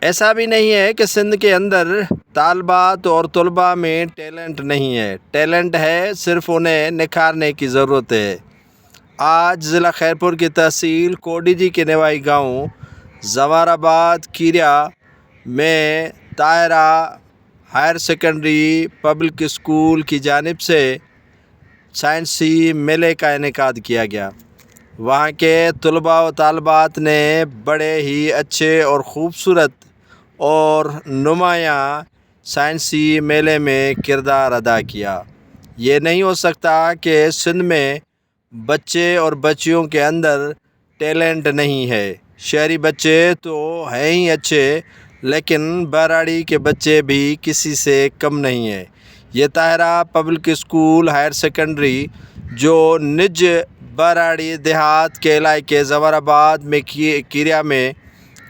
ایسا بھی نہیں ہے کہ سندھ کے اندر طالبات اور طلباء میں ٹیلنٹ نہیں ہے، ٹیلنٹ ہے، صرف انہیں نکھارنے کی ضرورت ہے۔ آج ضلع خیرپور کی تحصیل کوڈی جی کے نوائی گاؤں زوار آباد کیریا میں Tahira higher secondary public school کی جانب سے سائنسی میلے کا انعقاد کیا گیا۔ وہاں کے طلباء و طالبات نے بڑے ہی اچھے اور خوبصورت اور نمایاں سائنسی میلے میں کردار ادا کیا۔ یہ نہیں ہو سکتا کہ سندھ میں بچے اور بچیوں کے اندر ٹیلنٹ نہیں ہے۔ شہری بچے تو ہیں ہی اچھے، لیکن باراڑی کے بچے بھی کسی سے کم نہیں ہیں۔ یہ Tahira public school higher secondary جو نج باراڑی دیہات کے علاقے زوار آباد میں کیریا میں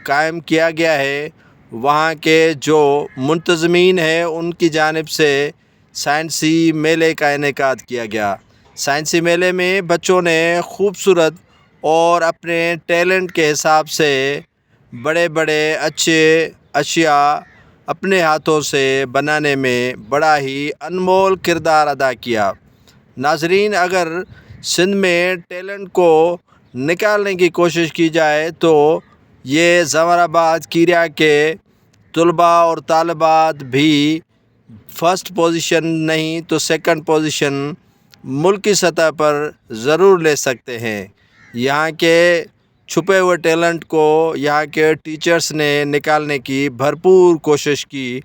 قائم کیا گیا ہے، وہاں کے جو منتظمین ہیں ان کی جانب سے سائنسی میلے کا انعقاد کیا گیا۔ سائنسی میلے میں بچوں نے خوبصورت اور اپنے ٹیلنٹ کے حساب سے بڑے بڑے اچھے اشیاء اپنے ہاتھوں سے بنانے میں بڑا ہی انمول کردار ادا کیا۔ ناظرین، اگر سندھ میں ٹیلنٹ کو نکالنے کی کوشش کی جائے تو یہ زوار آباد کیریا کے طلباء اور طالبات بھی فرسٹ پوزیشن نہیں تو سیکنڈ پوزیشن ملکی سطح پر ضرور لے سکتے ہیں۔ یہاں کے چھپے ہوئے ٹیلنٹ کو یہاں کے ٹیچرز نے نکالنے کی بھرپور کوشش کی۔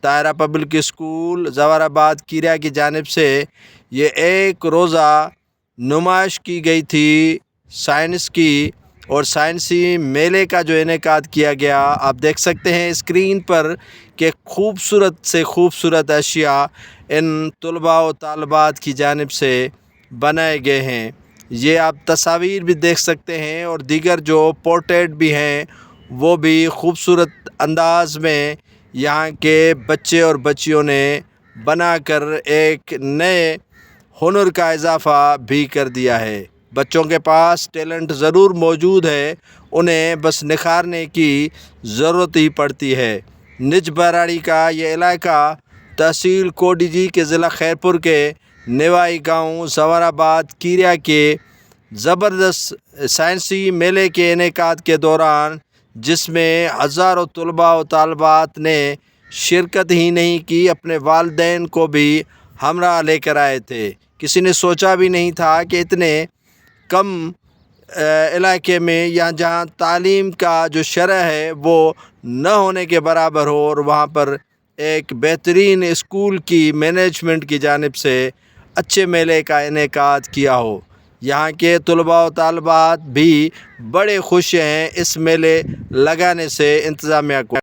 طاہرہ پبلک اسکول زوار آباد کیریا کی جانب سے یہ ایک روزہ نمائش کی گئی تھی سائنس کی، اور سائنسی میلے کا جو انعقاد کیا گیا، آپ دیکھ سکتے ہیں اسکرین پر کہ خوبصورت سے خوبصورت اشیاء ان طلباء و طالبات کی جانب سے بنائے گئے ہیں۔ یہ آپ تصاویر بھی دیکھ سکتے ہیں، اور دیگر جو پورٹریٹ بھی ہیں وہ بھی خوبصورت انداز میں یہاں کے بچے اور بچیوں نے بنا کر ایک نئے ہنر کا اضافہ بھی کر دیا ہے۔ بچوں کے پاس ٹیلنٹ ضرور موجود ہے، انہیں بس نکھارنے کی ضرورت ہی پڑتی ہے۔ نج باراڑی کا یہ علاقہ تحصیل کوڈی جی کے ضلع خیرپور کے نوائی گاؤں زوار آباد کیریا کے زبردست سائنسی میلے کے انعقاد کے دوران، جس میں ہزاروں طلباء و طالبات نے شرکت ہی نہیں کی، اپنے والدین کو بھی ہمراہ لے کر آئے تھے۔ کسی نے سوچا بھی نہیں تھا کہ اتنے کم علاقے میں جہاں تعلیم کا جو شرح ہے وہ نہ ہونے کے برابر ہو، اور وہاں پر ایک بہترین اسکول کی مینجمنٹ کی جانب سے اچھے میلے کا انعقاد کیا ہو۔ یہاں کے طلباء و طالبات بھی بڑے خوش ہیں اس میلے لگانے سے انتظامیہ کو۔